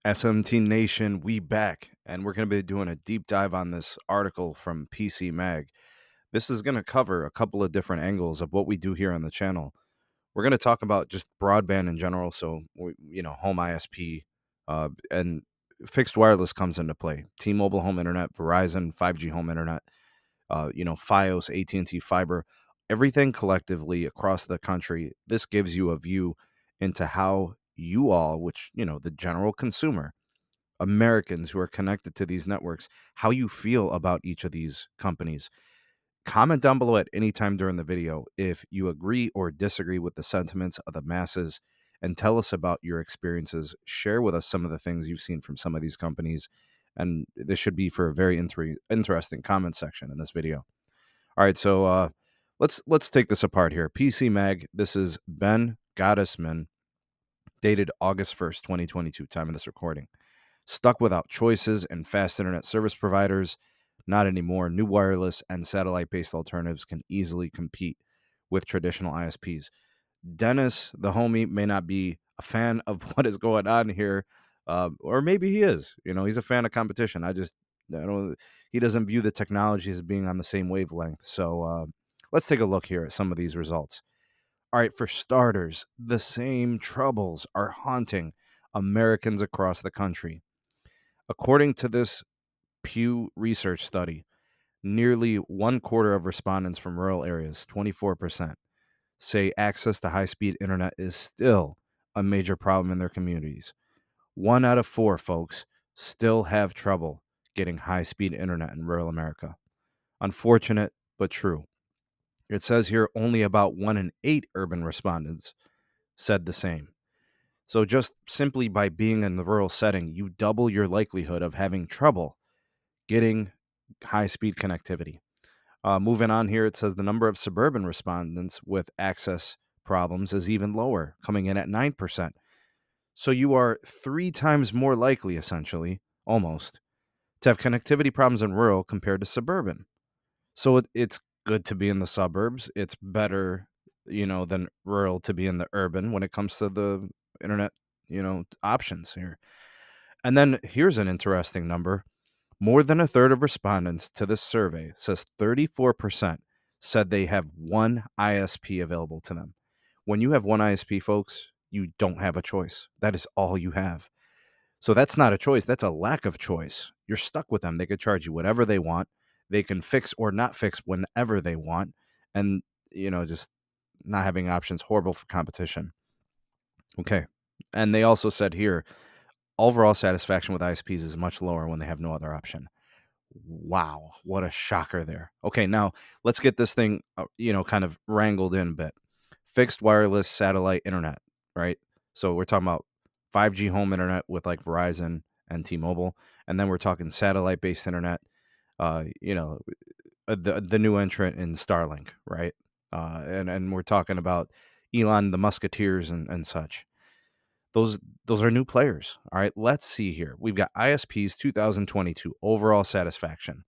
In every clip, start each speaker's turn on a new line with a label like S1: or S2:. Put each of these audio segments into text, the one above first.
S1: SMT Nation, we back, and we're going to be doing a deep dive on this article from PC Mag. This is going to cover a couple of different angles of what we do here on the channel. We're going to talk about just broadband in general, so home ISP, and fixed wireless comes into play. T-Mobile home internet, Verizon 5G home internet, FiOS, AT&T fiber, everything collectively across the country. This gives you a view into how you all, which the general consumer, Americans who are connected to these networks, how you feel about each of these companies. Comment down below at any time during the video if you agree or disagree with the sentiments of the masses, and tell us about your experiences. Share with us some of the things you've seen from some of these companies, and this should be for a very interesting comment section in this video. All right, so let's take this apart here. PC Mag, this is Ben Gottesman, dated August 1st, 2022, time of this recording. Stuck without choices and fast internet service providers? Not anymore. New wireless and satellite-based alternatives can easily compete with traditional ISPs. Dennis, the homie, may not be a fan of what is going on here, or maybe he is. He's a fan of competition. I don't. He doesn't view the technology as being on the same wavelength. So let's take a look here at some of these results. All right, for starters, the same troubles are haunting Americans across the country. According to this Pew Research study, nearly 1/4 of respondents from rural areas, 24%, say access to high-speed internet is still a major problem in their communities. 1 out of 4 folks still have trouble getting high-speed internet in rural America. Unfortunate, but true. It says here only about 1 in 8 urban respondents said the same. So just simply by being in the rural setting, you double your likelihood of having trouble getting high-speed connectivity. Moving on here, it says the number of suburban respondents with access problems is even lower, coming in at 9%. So you are 3 times more likely, essentially, almost, to have connectivity problems in rural compared to suburban. So it's good to be in the suburbs. It's better, than rural to be in the urban when it comes to the internet, options here. And then here's an interesting number. More than a third of respondents to this survey, says 34%, said they have one ISP available to them. When you have one ISP, folks, you don't have a choice. That is all you have. So that's not a choice. That's a lack of choice. You're stuck with them. They could charge you whatever they want. They can fix or not fix whenever they want. And, just not having options, horrible for competition. Okay. And they also said here, overall satisfaction with ISPs is much lower when they have no other option. Wow, what a shocker there. Okay, now let's get this thing, kind of wrangled in a bit. Fixed wireless satellite internet, right? So we're talking about 5G home internet with like Verizon and T-Mobile, and then we're talking satellite-based internet. The new entrant in Starlink, right? And we're talking about Elon, the Musketeers, and such. Those are new players. All right, let's see here. We've got ISP's 2022 overall satisfaction.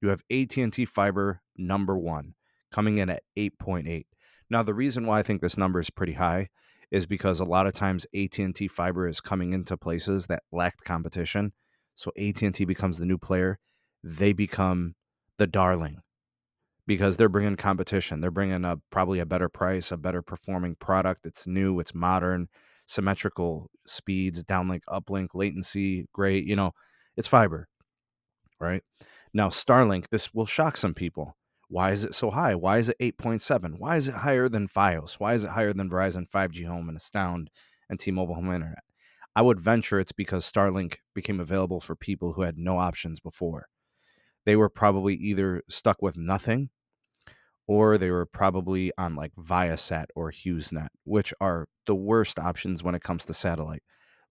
S1: You have AT&T Fiber number 1, coming in at 8.8. Now, the reason why I think this number is pretty high is because a lot of times AT&T Fiber is coming into places that lacked competition. So AT&T becomes the new player. They become the darling because they're bringing competition. They're bringing probably a better price, a better performing product. It's new, it's modern, symmetrical speeds, downlink, uplink, latency, great. It's fiber, right? Now, Starlink, this will shock some people. Why is it so high? Why is it 8.7? Why is it higher than FiOS? Why is it higher than Verizon 5G Home and Astound and T-Mobile Home Internet? I would venture it's because Starlink became available for people who had no options before. They were probably either stuck with nothing, or they were probably on like Viasat or HughesNet, which are the worst options when it comes to satellite.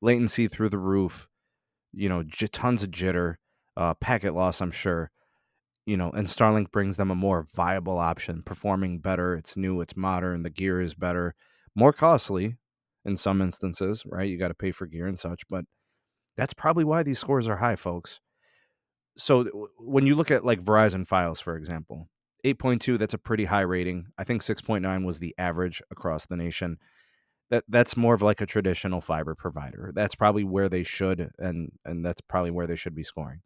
S1: Latency through the roof, tons of jitter, packet loss, I'm sure, and Starlink brings them a more viable option, performing better. It's new, it's modern, the gear is better, more costly in some instances, right? You got to pay for gear and such, but that's probably why these scores are high, folks. So when you look at like Verizon Files, for example, 8.2, that's a pretty high rating. I think 6.9 was the average across the nation. that's more of like a traditional fiber provider. That's probably where they should, and that's probably where they should be scoring.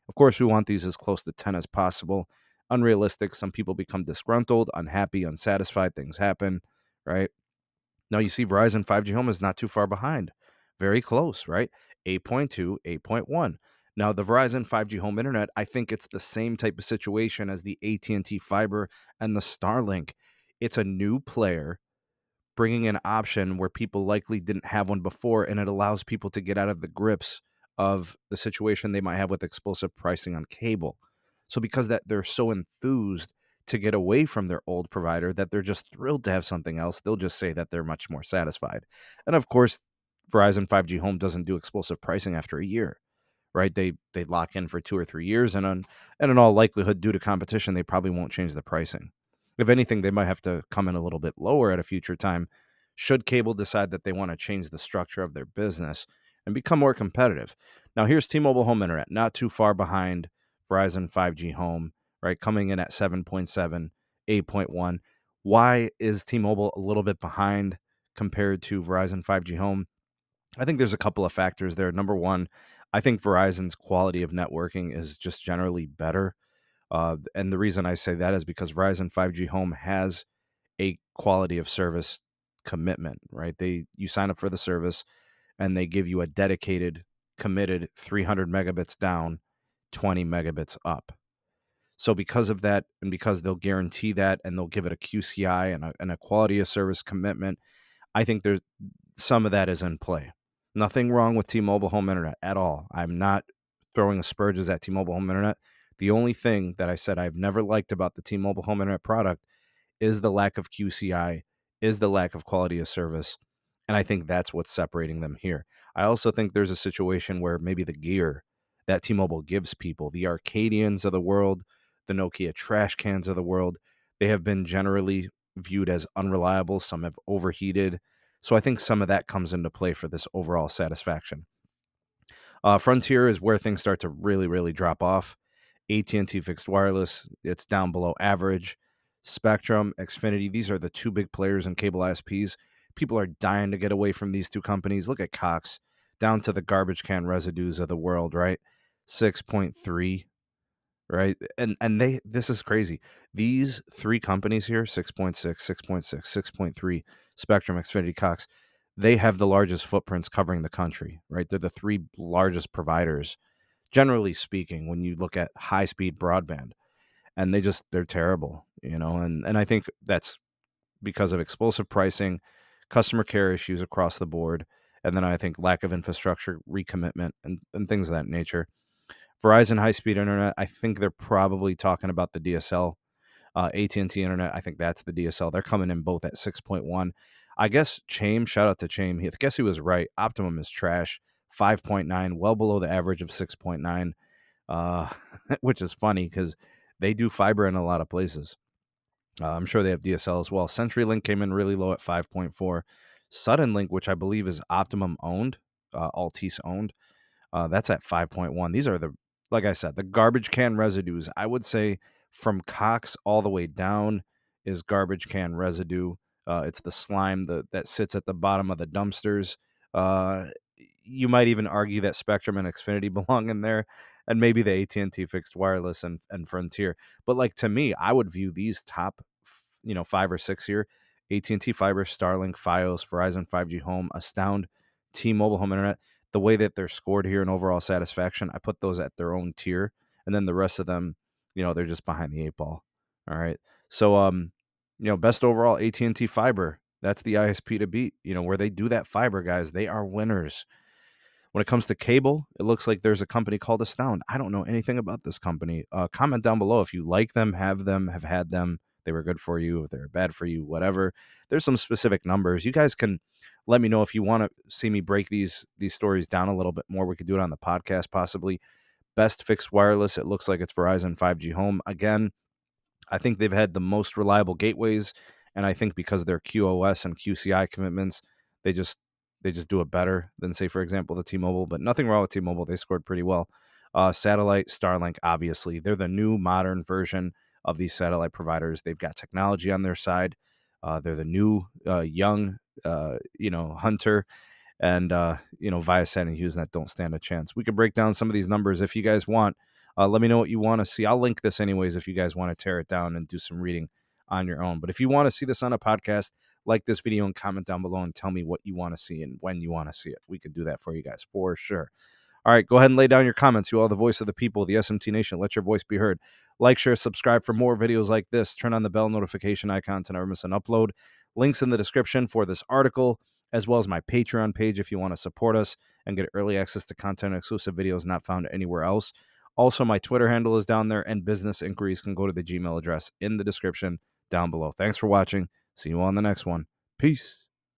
S1: Of course, we want these as close to 10 as possible. Unrealistic. Some people become disgruntled, unhappy, unsatisfied. Things happen, right? Now you see Verizon 5G Home is not too far behind. Very close, right? 8.2, 8.1. Now the Verizon 5G Home Internet, I think it's the same type of situation as the AT&T Fiber and the Starlink. It's a new player bringing an option where people likely didn't have one before, and it allows people to get out of the grips of the situation they might have with explosive pricing on cable. So because that they're so enthused to get away from their old provider that they're just thrilled to have something else, they'll just say that they're much more satisfied. And of course, Verizon 5G Home doesn't do explosive pricing after a year, right? They lock in for 2 or 3 years, and in all likelihood, due to competition, they probably won't change the pricing. If anything, they might have to come in a little bit lower at a future time should cable decide that they want to change the structure of their business and become more competitive. Now, here's T-Mobile Home Internet, not too far behind Verizon 5G Home, right? Coming in at 7.7, 8.1. Why is T-Mobile a little bit behind compared to Verizon 5G Home? I think there's a couple of factors there. Number one, I think Verizon's quality of networking is just generally better. And the reason I say that is because Verizon 5G Home has a quality of service commitment, right? You sign up for the service and they give you a dedicated, committed 300 megabits down, 20 megabits up. So because of that, and because they'll guarantee that, and they'll give it a QCI and a quality of service commitment, I think there's some of that is in play. Nothing wrong with T-Mobile Home Internet at all. I'm not throwing asperges at T-Mobile Home Internet. The only thing that I said I've never liked about the T-Mobile Home Internet product is the lack of QCI, is the lack of quality of service. And I think that's what's separating them here. I also think there's a situation where maybe the gear that T-Mobile gives people, the Arcadians of the world, the Nokia trash cans of the world, they have been generally viewed as unreliable. Some have overheated. So I think some of that comes into play for this overall satisfaction. Frontier is where things start to really, really drop off. AT&T fixed wireless, it's down below average. Spectrum, Xfinity, these are the two big players in cable ISPs. People are dying to get away from these two companies. Look at Cox, down to the garbage can residues of the world, right? 6.3, right? And this is crazy. These three companies here, 6.6, 6.6, 6.3, Spectrum, Xfinity, Cox, they have the largest footprints covering the country, right? They're the three largest providers, generally speaking, when you look at high-speed broadband. And they're terrible, and I think that's because of explosive pricing, customer care issues across the board, and then I think lack of infrastructure recommitment and things of that nature. Verizon high-speed internet, I think they're probably talking about the DSL. AT&T internet, I think that's the DSL. They're coming in both at 6.1. I guess Chame, shout out to Chame. I guess he was right. Optimum is trash. 5.9, well below the average of 6.9, which is funny because they do fiber in a lot of places. I'm sure they have DSL as well. CenturyLink came in really low at 5.4. Suddenlink, which I believe is Optimum owned, Altice owned, that's at 5.1. These are like I said, the garbage can residues. I would say from Cox all the way down is garbage can residue. It's the slime that sits at the bottom of the dumpsters. You might even argue that Spectrum and Xfinity belong in there, and maybe the AT&T fixed wireless and Frontier. But like to me, I would view these top, 5 or 6 here: AT&T Fiber, Starlink, Fios, Verizon 5G Home, Astound, T-Mobile Home Internet. The way that they're scored here in overall satisfaction, I put those at their own tier, and then the rest of them, they're just behind the 8 ball. All right, so best overall AT&T Fiber. That's the ISP to beat. Where they do that fiber, guys, they are winners. When it comes to cable, it looks like there's a company called Astound. I don't know anything about this company. Comment down below if you like them, have had them. They were good for you, if they're bad for you, whatever. There's some specific numbers. You guys can let me know if you want to see me break these stories down a little bit more. We could do it on the podcast possibly. Best fixed wireless, it looks like it's Verizon 5G Home. Again, I think they've had the most reliable gateways, and I think because of their QoS and QCI commitments, they just do it better than, say, for example, the T-Mobile. But nothing wrong with T-Mobile. They scored pretty well. Satellite, Starlink, obviously. They're the new modern version of these satellite providers. They've got technology on their side. They're the new young Hunter and Viasat and HughesNet don't stand a chance. We could break down some of these numbers if you guys want. Let me know what you want to see. I'll link this anyways if you guys want to tear it down and do some reading on your own. But if you want to see this on a podcast, like this video and comment down below and tell me what you want to see and when you want to see it. We could do that for you guys for sure. All right, go ahead and lay down your comments. You are the voice of the people, the SMT Nation. Let your voice be heard. Like, share, subscribe for more videos like this. Turn on the bell notification icon to never miss an upload. Links in the description for this article, as well as my Patreon page if you want to support us and get early access to content and exclusive videos not found anywhere else. Also, my Twitter handle is down there, and business inquiries can go to the Gmail address in the description down below. Thanks for watching. See you on the next one. Peace.